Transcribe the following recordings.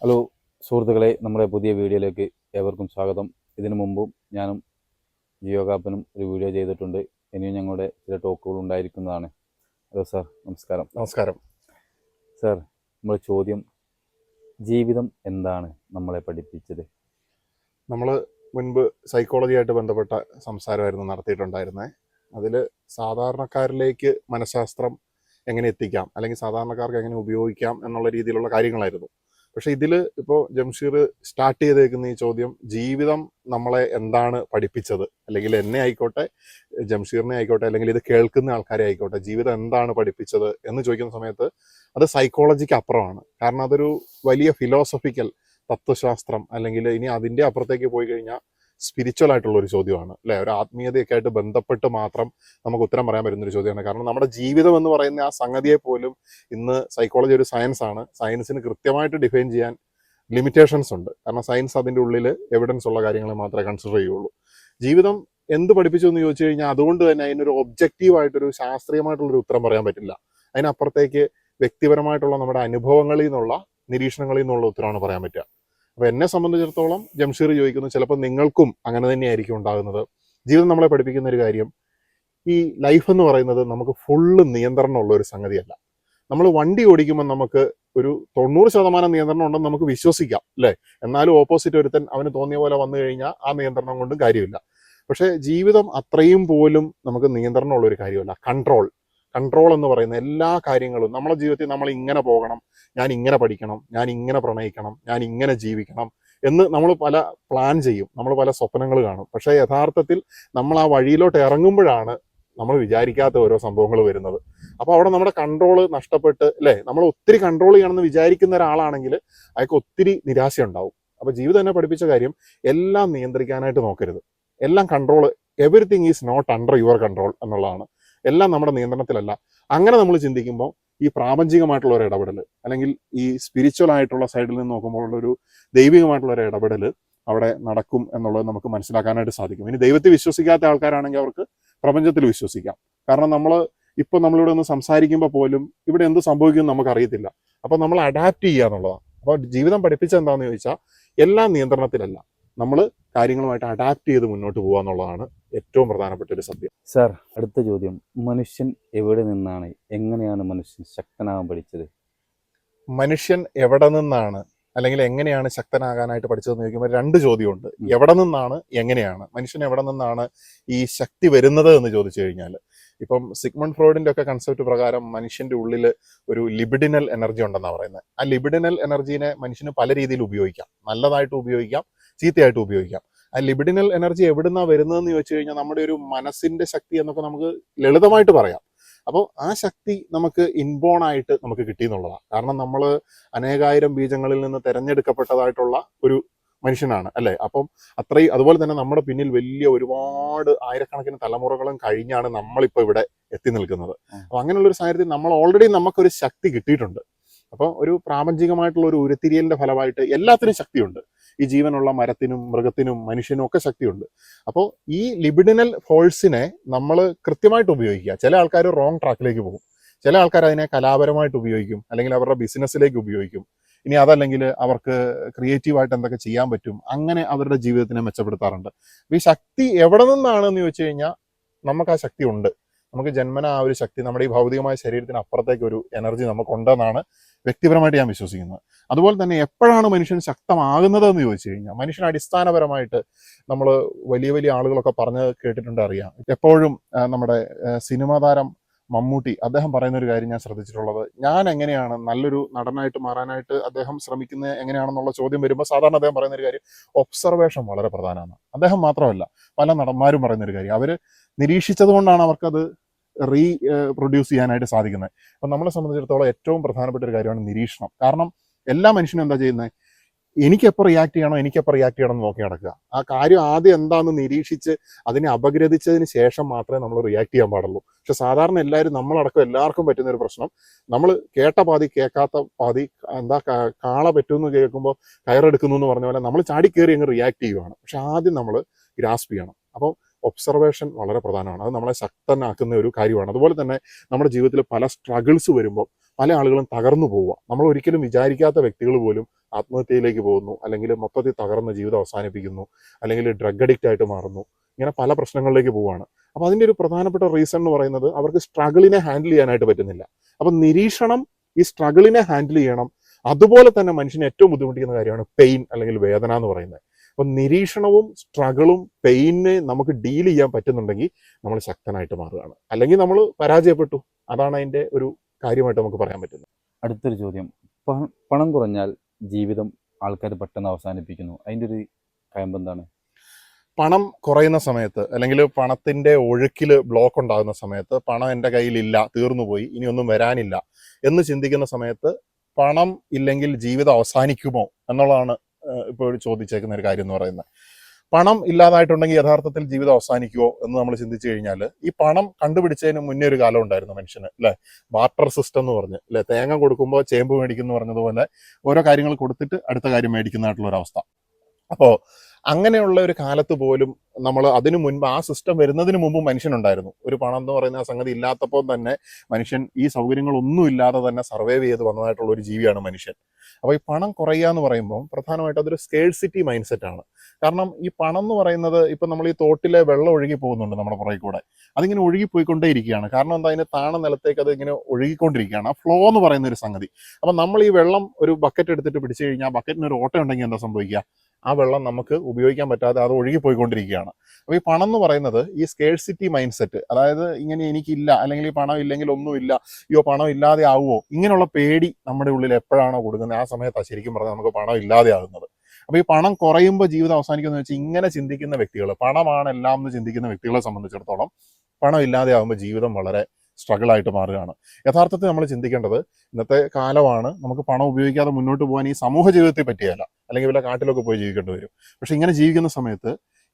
Hello സുഹൃത്തുക്കളെ, നമ്മുടെ പുതിയ വീഡിയോയിലേക്ക് ഏവർക്കും സ്വാഗതം. ഇതിനു മുമ്പും ഞാനും ജിയോ കാപ്പനും ഒരു വീഡിയോ ചെയ്തിട്ടുണ്ട്. ഇനിയും ഞങ്ങളുടെ ചില ടോക്കുകൾ ഉണ്ടായിരിക്കുന്നതാണ്. ഹലോ സാർ, നമസ്കാരം. നമസ്കാരം സാർ, നമ്മുടെ ചോദ്യം, ജീവിതം എന്താണ് നമ്മളെ പഠിപ്പിച്ചത്? നമ്മൾ മുൻപ് സൈക്കോളജിയായിട്ട് ബന്ധപ്പെട്ട സംസാരമായിരുന്നു നടത്തിയിട്ടുണ്ടായിരുന്നത്. അതിൽ സാധാരണക്കാരിലേക്ക് മനഃശാസ്ത്രം എങ്ങനെ എത്തിക്കാം, അല്ലെങ്കിൽ സാധാരണക്കാർക്ക് എങ്ങനെ ഉപയോഗിക്കാം എന്നുള്ള രീതിയിലുള്ള കാര്യങ്ങളായിരുന്നു. പക്ഷെ ഇതിൽ ഇപ്പോൾ ജംഷീർ സ്റ്റാർട്ട് ചെയ്തേക്കുന്ന ഈ ചോദ്യം, ജീവിതം നമ്മളെ എന്താണ് പഠിപ്പിച്ചത്, അല്ലെങ്കിൽ എന്നെ ആയിക്കോട്ടെ, ജംഷീറിനെ ആയിക്കോട്ടെ, അല്ലെങ്കിൽ ഇത് കേൾക്കുന്ന ആൾക്കാരെ ആയിക്കോട്ടെ, ജീവിതം എന്താണ് പഠിപ്പിച്ചത് എന്ന് ചോദിക്കുന്ന സമയത്ത് അത് സൈക്കോളജിക്ക് അപ്പുറമാണ്. കാരണം അതൊരു വലിയ ഫിലോസഫിക്കൽ തത്വശാസ്ത്രം, അല്ലെങ്കിൽ ഇനി അതിൻ്റെ അപ്പുറത്തേക്ക് പോയി കഴിഞ്ഞാൽ സ്പിരിച്വൽ ആയിട്ടുള്ള ഒരു ചോദ്യമാണ്, അല്ലെ? ഒരു ആത്മീയതയൊക്കെ ആയിട്ട് ബന്ധപ്പെട്ട് മാത്രം നമുക്ക് ഉത്തരം പറയാൻ പറ്റുന്നൊരു ചോദ്യമാണ്. കാരണം നമ്മുടെ ജീവിതം എന്ന് പറയുന്ന ആ സംഗതിയെ പോലും ഇന്ന് സൈക്കോളജി ഒരു സയൻസ് ആണ്. സയൻസിന് കൃത്യമായിട്ട് ഡിഫൈൻ ചെയ്യാൻ ലിമിറ്റേഷൻസ് ഉണ്ട്. കാരണം സയൻസ് അതിൻ്റെ ഉള്ളിൽ എവിഡൻസ് ഉള്ള കാര്യങ്ങൾ മാത്രമേ കൺസിഡർ ചെയ്യുള്ളൂ. ജീവിതം എന്ത് പഠിപ്പിച്ചു എന്ന് ചോദിച്ചു കഴിഞ്ഞാൽ അതുകൊണ്ട് തന്നെ അതിനൊരു ഒബ്ജക്റ്റീവായിട്ടൊരു ശാസ്ത്രീയമായിട്ടുള്ളൊരു ഉത്തരം പറയാൻ പറ്റില്ല. അതിനപ്പുറത്തേക്ക് വ്യക്തിപരമായിട്ടുള്ള നമ്മുടെ അനുഭവങ്ങളിൽ നിന്നുള്ള നിരീക്ഷണങ്ങളിൽ നിന്നുള്ള ഉത്തരമാണ് പറയാൻ പറ്റുക. അപ്പോൾ എന്നെ സംബന്ധിച്ചിടത്തോളം ജംഷീർ ചോദിക്കുന്നു, ചിലപ്പോൾ നിങ്ങൾക്കും അങ്ങനെ തന്നെയായിരിക്കും ഉണ്ടാകുന്നത്. ജീവിതം നമ്മളെ പഠിപ്പിക്കുന്ന ഒരു കാര്യം, ഈ ലൈഫ് എന്ന് പറയുന്നത് നമുക്ക് ഫുള്ള് നിയന്ത്രണമുള്ള ഒരു സംഗതിയല്ല. നമ്മൾ വണ്ടി ഓടിക്കുമ്പോൾ നമുക്ക് ഒരു 90% നിയന്ത്രണം ഉണ്ടെന്ന് നമുക്ക് വിശ്വസിക്കാം, അല്ലേ? എന്നാലും ഓപ്പോസിറ്റ് ഒരുത്തൻ അവന് തോന്നിയ പോലെ വന്നു കഴിഞ്ഞാൽ ആ നിയന്ത്രണം കൊണ്ടും കാര്യമില്ല. പക്ഷേ ജീവിതം അത്രയും പോലും നമുക്ക് നിയന്ത്രണമുള്ള ഒരു കാര്യമല്ല. കൺട്രോൾ എന്ന് പറയുന്ന എല്ലാ കാര്യങ്ങളും നമ്മുടെ ജീവിതത്തിൽ നമ്മൾ ഇങ്ങനെ പോകണം, ഞാൻ ഇങ്ങനെ പഠിക്കണം, ഞാൻ ഇങ്ങനെ പ്രണയിക്കണം, ഞാൻ ഇങ്ങനെ ജീവിക്കണം എന്ന് നമ്മൾ പല പ്ലാൻ ചെയ്യും, നമ്മൾ പല സ്വപ്നങ്ങൾ കാണും. പക്ഷേ യഥാർത്ഥത്തിൽ നമ്മൾ ആ വഴിയിലോട്ട് ഇറങ്ങുമ്പോഴാണ് നമ്മൾ വിചാരിക്കാത്ത ഓരോ സംഭവങ്ങൾ വരുന്നത്. അപ്പോൾ അവിടെ നമ്മുടെ കൺട്രോൾ നഷ്ടപ്പെട്ട്, അല്ലേ, നമ്മൾ ഒത്തിരി കൺട്രോൾ ചെയ്യണമെന്ന് വിചാരിക്കുന്ന ഒരാളാണെങ്കിൽ അയാൾക്ക് ഒത്തിരി നിരാശ ഉണ്ടാവും. അപ്പോൾ ജീവിതം എന്നെ പഠിപ്പിച്ച കാര്യം, എല്ലാം നിയന്ത്രിക്കാനായിട്ട് നോക്കരുത്. എല്ലാം control, everything is not under your control എന്നുള്ളതാണ്. എല്ലാം നമ്മുടെ നിയന്ത്രണത്തിലല്ല. അങ്ങനെ നമ്മൾ ചിന്തിക്കുമ്പോൾ ഈ പ്രാപഞ്ചികമായിട്ടുള്ള ഒരു ഇടപെടൽ, അല്ലെങ്കിൽ ഈ സ്പിരിച്വൽ ആയിട്ടുള്ള സൈഡിൽ നിന്ന് നോക്കുമ്പോൾ ഒരു ദൈവികമായിട്ടുള്ള ഒരു ഇടപെടൽ അവിടെ നടക്കും എന്നുള്ളത് നമുക്ക് മനസ്സിലാക്കാനായിട്ട് സാധിക്കും. ഇനി ദൈവത്തെ വിശ്വസിക്കാത്ത ആൾക്കാരാണെങ്കിൽ അവർക്ക് പ്രപഞ്ചത്തിൽ വിശ്വസിക്കാം. കാരണം നമ്മളിവിടെ ഒന്ന് സംസാരിക്കുമ്പോൾ പോലും ഇവിടെ എന്ത് സംഭവിക്കും നമുക്ക് അറിയത്തില്ല. അപ്പോൾ നമ്മൾ അഡാപ്റ്റ് ചെയ്യുക എന്നുള്ളതാണ്. അപ്പോൾ ജീവിതം പഠിപ്പിച്ച എന്താണെന്ന് ചോദിച്ചാൽ, എല്ലാം നിയന്ത്രണത്തിലല്ല, നമ്മൾ കാര്യങ്ങളുമായിട്ട് അഡാപ്റ്റ് ചെയ്ത് മുന്നോട്ട് പോകുക എന്നുള്ളതാണ് ഏറ്റവും പ്രധാനപ്പെട്ട ഒരു സത്യം. സാർ, അടുത്ത ചോദ്യം, മനുഷ്യൻ എവിടെ നിന്നാണ്, എങ്ങനെയാണ് മനുഷ്യൻ ശക്തനാകാൻ പഠിച്ചത്? മനുഷ്യൻ എവിടെ നിന്നാണ് അല്ലെങ്കിൽ എങ്ങനെയാണ് ശക്തനാകാനായിട്ട് പഠിച്ചതെന്ന് ചോദിക്കുമ്പോൾ രണ്ട് ചോദ്യമുണ്ട്. എവിടെ നിന്നാണ്, എങ്ങനെയാണ്? മനുഷ്യൻ എവിടെ നിന്നാണ് ഈ ശക്തി വരുന്നത് എന്ന് ചോദിച്ചു കഴിഞ്ഞാൽ, ഇപ്പം സിഗ്മണ്ട് ഫ്രോയിഡിന്റെ ഒക്കെ കൺസെപ്റ്റ് പ്രകാരം മനുഷ്യന്റെ ഉള്ളിൽ ഒരു ലിബിഡിനൽ എനർജി ഉണ്ടെന്നാണ് പറയുന്നത്. ആ ലിബിഡിനൽ എനർജീനെ മനുഷ്യന് പല രീതിയിൽ ഉപയോഗിക്കാം. നല്ലതായിട്ട് ഉപയോഗിക്കാം, ചീത്തയായിട്ട് ഉപയോഗിക്കാം. ആ ലിബിഡിനൽ എനർജി എവിടുന്നാണ് വരുന്നതെന്ന് ചോദിച്ചു കഴിഞ്ഞാൽ, നമ്മുടെ ഒരു മനസ്സിന്റെ ശക്തി എന്നൊക്കെ നമുക്ക് ലളിതമായിട്ട് പറയാം. അപ്പോൾ ആ ശക്തി നമുക്ക് ഇൻബോൺ ആയിട്ട് നമുക്ക് കിട്ടിയെന്നുള്ളതാണ്. കാരണം നമ്മൾ അനേകായിരം ബീജങ്ങളിൽ നിന്ന് തിരഞ്ഞെടുക്കപ്പെട്ടതായിട്ടുള്ള ഒരു മനുഷ്യനാണ്, അല്ലേ? അപ്പം അതുപോലെ തന്നെ നമ്മുടെ പിന്നിൽ വലിയ ഒരുപാട് ആയിരക്കണക്കിന് തലമുറകളും കഴിഞ്ഞാണ് നമ്മളിപ്പോൾ ഇവിടെ എത്തി നിൽക്കുന്നത്. അപ്പം അങ്ങനെയുള്ളൊരു സാഹചര്യത്തിൽ നമ്മൾ ഓൾറെഡി നമുക്കൊരു ശക്തി കിട്ടിയിട്ടുണ്ട്. അപ്പോൾ ഒരു പ്രാപഞ്ചികമായിട്ടുള്ള ഒരു ഉരുത്തിരിയലിന്റെ ഫലമായിട്ട് എല്ലാത്തിനും ശക്തിയുണ്ട്. ഈ ജീവനുള്ള മരത്തിനും മൃഗത്തിനും മനുഷ്യനും ഒക്കെ ശക്തിയുണ്ട്. അപ്പോൾ ഈ ലിബിഡിനൽ ഫോഴ്സിനെ നമ്മൾ കൃത്യമായിട്ട് ഉപയോഗിക്കുക. ചില ആൾക്കാർ റോങ് ട്രാക്കിലേക്ക് പോകും, ചില ആൾക്കാർ അതിനെ കലാപരമായിട്ട് ഉപയോഗിക്കും, അല്ലെങ്കിൽ അവരുടെ ബിസിനസ്സിലേക്ക് ഉപയോഗിക്കും. ഇനി അതല്ലെങ്കിൽ അവർക്ക് ക്രിയേറ്റീവായിട്ട് എന്തൊക്കെ ചെയ്യാൻ പറ്റും, അങ്ങനെ അവരുടെ ജീവിതത്തിനെ മെച്ചപ്പെടുത്താറുണ്ട്. അപ്പോൾ ഈ ശക്തി എവിടെ നിന്നാണെന്ന് ചോദിച്ചു കഴിഞ്ഞാൽ, നമുക്ക് ആ ശക്തി ഉണ്ട്. നമുക്ക് ജന്മന ആ ഒരു ശക്തി നമ്മുടെ ഈ ഭൗതികമായ ശരീരത്തിന് അപ്പുറത്തേക്ക് ഒരു എനർജി നമുക്കുണ്ടെന്നാണ് വ്യക്തിപരമായിട്ട് ഞാൻ വിശ്വസിക്കുന്നത്. അതുപോലെ തന്നെ എപ്പോഴാണ് മനുഷ്യൻ ശക്തമാകുന്നത് എന്ന് ചോദിച്ചു കഴിഞ്ഞാൽ, മനുഷ്യൻ അടിസ്ഥാനപരമായിട്ട് നമ്മൾ വലിയ വലിയ ആളുകളൊക്കെ പറഞ്ഞ് കേട്ടിട്ടുണ്ട്, അറിയാം. എപ്പോഴും നമ്മുടെ സിനിമാ താരം മമ്മൂട്ടി അദ്ദേഹം പറയുന്ന ഒരു കാര്യം ഞാൻ ശ്രദ്ധിച്ചിട്ടുള്ളത്, ഞാൻ എങ്ങനെയാണ് നല്ലൊരു നടനായിട്ട് മാറാനായിട്ട് അദ്ദേഹം ശ്രമിക്കുന്നത് എങ്ങനെയാണെന്നുള്ള ചോദ്യം വരുമ്പോൾ സാധാരണ അദ്ദേഹം പറയുന്ന ഒരു കാര്യം, ഒബ്സർവേഷൻ വളരെ പ്രധാനമാണ്. അദ്ദേഹം മാത്രമല്ല, പല നടന്മാരും പറയുന്നൊരു കാര്യം, അവർ നിരീക്ഷിച്ചത് കൊണ്ടാണ് അവർക്കത് പ്രൊഡ്യൂസ് ചെയ്യാനായിട്ട് സാധിക്കുന്നത്. അപ്പം നമ്മളെ സംബന്ധിച്ചിടത്തോളം ഏറ്റവും പ്രധാനപ്പെട്ട ഒരു കാര്യമാണ് നിരീക്ഷണം. കാരണം എല്ലാ മനുഷ്യനും എന്താ ചെയ്യുന്നത്, എനിക്കെപ്പോൾ റിയാക്ട് ചെയ്യണം എന്ന് നോക്കി നടക്കുക. ആ കാര്യം ആദ്യം എന്താണെന്ന് നിരീക്ഷിച്ച് അതിനെ അപഗ്രഥിച്ചതിന് ശേഷം മാത്രമേ നമ്മൾ റിയാക്ട് ചെയ്യാൻ പാടുള്ളൂ. പക്ഷെ സാധാരണ എല്ലാവരും, നമ്മളടക്കം എല്ലാവർക്കും പറ്റുന്ന ഒരു പ്രശ്നം, നമ്മൾ കേട്ട പാതി കേൾക്കാത്ത പാതി, കാള പറ്റുമെന്ന് കേൾക്കുമ്പോൾ കയറെടുക്കുന്നു എന്ന് പറഞ്ഞ പോലെ നമ്മൾ ചാടിക്കേറി അങ്ങ് റിയാക്ട് ചെയ്യുവാണ്. പക്ഷെ ആദ്യം നമ്മൾ ഗ്രാസ്പ് ചെയ്യണം. അപ്പോൾ ഒബ്സർവേഷൻ വളരെ പ്രധാനമാണ്. അത് നമ്മളെ ശക്തനാക്കുന്ന ഒരു കാര്യമാണ്. അതുപോലെ തന്നെ നമ്മുടെ ജീവിതത്തിൽ പല സ്ട്രഗിൾസ് വരുമ്പോൾ പല ആളുകളും തകർന്നു പോവുക. നമ്മൾ ഒരിക്കലും വിചാരിക്കാത്ത വ്യക്തികൾ പോലും ആത്മഹത്യയിലേക്ക് പോകുന്നു, അല്ലെങ്കിൽ മൊത്തത്തിൽ തകർന്ന ജീവിതം അവസാനിപ്പിക്കുന്നു, അല്ലെങ്കിൽ ഡ്രഗ് അഡിക്റ്റ് ആയിട്ട് മാറുന്നു. ഇങ്ങനെ പല പ്രശ്നങ്ങളിലേക്ക് പോവുകയാണ്. അപ്പോൾ അതിൻ്റെ ഒരു പ്രധാനപ്പെട്ട റീസൺ എന്ന് പറയുന്നത് അവർക്ക് സ്ട്രഗിളിനെ ഹാൻഡിൽ ചെയ്യാനായിട്ട് പറ്റുന്നില്ല. അപ്പം നിരീക്ഷണം ഈ സ്ട്രഗിളിനെ ഹാൻഡിൽ ചെയ്യണം. അതുപോലെ തന്നെ മനുഷ്യനെ ഏറ്റവും ബുദ്ധിമുട്ടിക്കുന്ന കാര്യമാണ് പെയിൻ അല്ലെങ്കിൽ വേദന എന്ന് പറയുന്നത്. അപ്പം നിരീക്ഷണവും സ്ട്രഗിളും പെയിനെ നമുക്ക് ഡീൽ ചെയ്യാൻ പറ്റുന്നുണ്ടെങ്കിൽ നമ്മൾ ശക്തനായിട്ട് മാറുകയാണ്. അല്ലെങ്കിൽ നമ്മൾ പരാജയപ്പെട്ടു. അതാണ് അതിൻ്റെ ഒരു കാര്യമായിട്ട് നമുക്ക് പറയാൻ പറ്റുന്നത്. അടുത്തൊരു ചോദ്യം, പണം കുറഞ്ഞാൽ ജീവിതം ആൾക്കാർ പെട്ടെന്ന് അവസാനിപ്പിക്കുന്നു, അതിൻ്റെ ഒരു കയമ്പ് എന്താണ്? പണം കുറയുന്ന സമയത്ത്, അല്ലെങ്കിൽ പണത്തിൻ്റെ ഒഴുക്കിൽ ബ്ലോക്ക് ഉണ്ടാകുന്ന സമയത്ത്, പണം എൻ്റെ കയ്യിലില്ല, തീർന്നുപോയി, ഇനിയൊന്നും വരാനില്ല എന്ന് ചിന്തിക്കുന്ന സമയത്ത് പണം ഇല്ലെങ്കിൽ ജീവിതം അവസാനിക്കുമോ എന്നുള്ളതാണ് ഇപ്പോൾ ചോദിച്ചേക്കുന്ന ഒരു കാര്യം എന്ന് പറയുന്നത്. പണം ഇല്ലാതായിട്ടുണ്ടെങ്കിൽ യഥാർത്ഥത്തിൽ ജീവിതം അവസാനിക്കുമോ എന്ന് നമ്മൾ ചിന്തിച്ചു കഴിഞ്ഞാൽ, ഈ പണം കണ്ടുപിടിച്ചതിന് മുന്നേ ഒരു കാലം ഉണ്ടായിരുന്നു മനുഷ്യന്, അല്ലെ? ബാർട്ടർ സിസ്റ്റം എന്ന് പറഞ്ഞ്, അല്ലെ? തേങ്ങ കൊടുക്കുമ്പോൾ ചേമ്പ് മേടിക്കുന്നു പറഞ്ഞതുപോലെ ഓരോ കാര്യങ്ങൾ കൊടുത്തിട്ട് അടുത്ത കാര്യം മേടിക്കുന്നതായിട്ടുള്ള ഒരു അവസ്ഥ. അപ്പോൾ അങ്ങനെയുള്ള ഒരു കാലത്ത് പോലും നമ്മൾ അതിനു മുൻപ്, ആ സിസ്റ്റം വരുന്നതിന് മുമ്പ് മനുഷ്യനുണ്ടായിരുന്നു. ഒരു പണം എന്ന് പറയുന്ന ആ സംഗതി ഇല്ലാത്തപ്പോൾ തന്നെ മനുഷ്യൻ ഈ സൗകര്യങ്ങളൊന്നും ഇല്ലാതെ തന്നെ സർവൈവ് ചെയ്ത് വന്നതായിട്ടുള്ള ഒരു ജീവിയാണ് മനുഷ്യൻ. അപ്പോൾ ഈ പണം കുറയുക എന്ന് പറയുമ്പോൾ പ്രധാനമായിട്ടും അതൊരു സ്കേഴ്സിറ്റി മൈൻഡ് സെറ്റ് ആണ്. കാരണം ഈ പണം എന്ന് പറയുന്നത്, ഇപ്പം നമ്മൾ ഈ തോട്ടിലെ വെള്ളം ഒഴുകി പോകുന്നുണ്ട് നമ്മുടെ പുറകെ കൂടെ, അതിങ്ങനെ ഒഴുകി പോയിക്കൊണ്ടേ ഇരിക്കുകയാണ്. കാരണം എന്താ, അതിന് താണ നിലത്തേക്ക് അത് ഇങ്ങനെ ഒഴുകിക്കൊണ്ടിരിക്കുകയാണ്. ആ ഫ്ലോ എന്ന് പറയുന്ന ഒരു സംഗതി. അപ്പം നമ്മൾ ഈ വെള്ളം ഒരു ബക്കറ്റ് എടുത്തിട്ട് പിടിച്ചു കഴിഞ്ഞാൽ ആ ബക്കറ്റിന് ഒരു ഓട്ടം ഉണ്ടെങ്കിൽ എന്താ സംഭവിക്കുക? ആ വെള്ളം നമുക്ക് ഉപയോഗിക്കാൻ പറ്റാതെ അത് ഒഴുകി പോയിക്കൊണ്ടിരിക്കുകയാണ്. അപ്പോൾ ഈ പണം എന്ന് പറയുന്നത് ഈ സ്കേഴ്സിറ്റി മൈൻഡ് സെറ്റ്, അതായത് ഇങ്ങനെ എനിക്കില്ല, അല്ലെങ്കിൽ ഈ പണം ഇല്ലെങ്കിൽ ഒന്നുമില്ല, അയ്യോ പണം ഇല്ലാതെ ആവുമോ, ഇങ്ങനെയുള്ള പേടി നമ്മുടെ ഉള്ളിൽ എപ്പോഴാണോ കൊടുക്കുന്നത് ആ സമയത്താണ് ശരിക്കും പറഞ്ഞാൽ നമുക്ക് പണം ഇല്ലാതെ ആകുന്നത്. അപ്പോൾ ഈ പണം കുറയുമ്പോൾ ജീവിതം അവസാനിക്കുമെന്ന് വെച്ചാൽ, ഇങ്ങനെ ചിന്തിക്കുന്ന വ്യക്തികൾ, പണമാണ് എല്ലാം എന്ന് ചിന്തിക്കുന്ന വ്യക്തികളെ സംബന്ധിച്ചിടത്തോളം പണം ഇല്ലാതെ ആകുമ്പോൾ ജീവിതം വളരെ സ്ട്രഗിളായിട്ട് മാറുകയാണ്. യഥാർത്ഥത്തിൽ നമ്മൾ ചിന്തിക്കേണ്ടത്, ഇന്നത്തെ കാലമാണ്, നമുക്ക് പണം ഉപയോഗിക്കാതെ മുന്നോട്ട് പോകാൻ ഈ സമൂഹ ജീവിതത്തെ പറ്റിയല്ല, അല്ലെങ്കിൽ വല്ല കാട്ടിലൊക്കെ പോയി ജീവിക്കേണ്ടി വരും. പക്ഷെ ഇങ്ങനെ ജീവിക്കുന്ന സമയത്ത്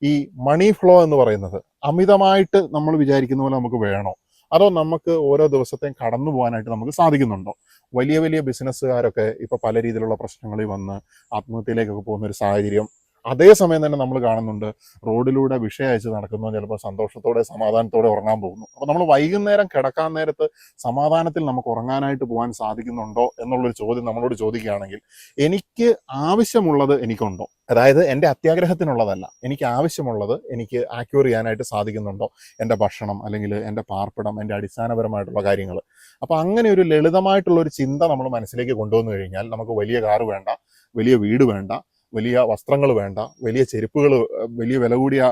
ഈ മണി ഫ്ലോ എന്ന് പറയുന്നത് അമിതമായിട്ട് നമ്മൾ വിചാരിക്കുന്ന പോലെ നമുക്ക് വേണോ, അതോ നമുക്ക് ഓരോ ദിവസത്തെയും കടന്നു പോകാനായിട്ട് നമുക്ക് സാധിക്കുന്നുണ്ടോ? വലിയ വലിയ ബിസിനസ്സുകാരൊക്കെ ഇപ്പോൾ പല രീതിയിലുള്ള പ്രശ്നങ്ങളിൽ വന്ന് ആത്മഹത്യയിലേക്കൊക്കെ പോകുന്ന ഒരു സാഹചര്യം അതേസമയം തന്നെ നമ്മൾ കാണുന്നുണ്ട്. റോഡിലൂടെ വിഷ അയച്ച് നടക്കുന്നു, ചിലപ്പോൾ സന്തോഷത്തോടെ സമാധാനത്തോടെ ഉറങ്ങാൻ പോകുന്നു. അപ്പോൾ നമ്മൾ വൈകുന്നേരം കിടക്കാൻ നേരത്ത് സമാധാനത്തിൽ നമുക്ക് ഉറങ്ങാനായിട്ട് പോകാൻ സാധിക്കുന്നുണ്ടോ എന്നുള്ളൊരു ചോദ്യം നമ്മളോട് ചോദിക്കുകയാണെങ്കിൽ, എനിക്ക് ആവശ്യമുള്ളത് എനിക്കുണ്ടോ? അതായത് എൻ്റെ അത്യാഗ്രഹത്തിനുള്ളതല്ല, എനിക്ക് ആവശ്യമുള്ളത് എനിക്ക് ആക്യൂർ ചെയ്യാനായിട്ട് സാധിക്കുന്നുണ്ടോ? എൻ്റെ ഭക്ഷണം, അല്ലെങ്കിൽ എൻ്റെ പാർപ്പിടം, എൻ്റെ അടിസ്ഥാനപരമായിട്ടുള്ള കാര്യങ്ങൾ. അപ്പോൾ അങ്ങനെ ഒരു ലളിതമായിട്ടുള്ള ഒരു ചിന്ത നമ്മൾ മനസ്സിലേക്ക് കൊണ്ടുവന്നു കഴിഞ്ഞാൽ, നമുക്ക് വലിയ കാറ് വേണ്ട, വലിയ വീട് വേണ്ട, വലിയ വസ്ത്രങ്ങൾ വേണ്ട, വലിയ ചെരുപ്പുകൾ, വലിയ വില കൂടിയ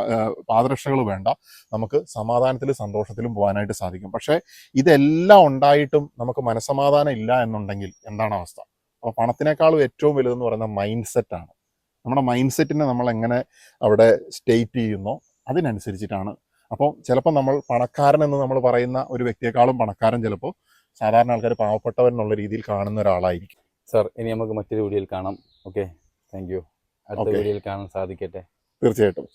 പാദരക്ഷകൾ വേണ്ട, നമുക്ക് സമാധാനത്തിലും സന്തോഷത്തിലും പോകാനായിട്ട് സാധിക്കും. പക്ഷേ ഇതെല്ലാം ഉണ്ടായിട്ടും നമുക്ക് മനസ്സമാധാനം ഇല്ല എന്നുണ്ടെങ്കിൽ എന്താണ് അവസ്ഥ? അപ്പോൾ പണത്തിനേക്കാളും ഏറ്റവും വലുതെന്ന് പറയുന്ന മൈൻഡ് സെറ്റാണ്. നമ്മുടെ മൈൻഡ് സെറ്റിനെ നമ്മൾ എങ്ങനെ അവിടെ സ്റ്റേറ്റ് ചെയ്യുന്നോ അതിനനുസരിച്ചിട്ടാണ്. അപ്പോൾ ചിലപ്പോൾ നമ്മൾ പണക്കാരൻ എന്ന് നമ്മൾ പറയുന്ന ഒരു വ്യക്തിയെക്കാളും പണക്കാരൻ ചിലപ്പോൾ സാധാരണ ആൾക്കാർ പാവപ്പെട്ടവൻ എന്നുള്ള രീതിയിൽ കാണുന്ന ഒരാളായിരിക്കും. സാർ, ഇനി നമുക്ക് മറ്റൊരു വീഡിയോയിൽ കാണാം. Okay, thank you. അടുത്ത Okay. വീഡിയോയിൽ കാണാൻ സാധിക്കട്ടെ. തീർച്ചയായിട്ടും.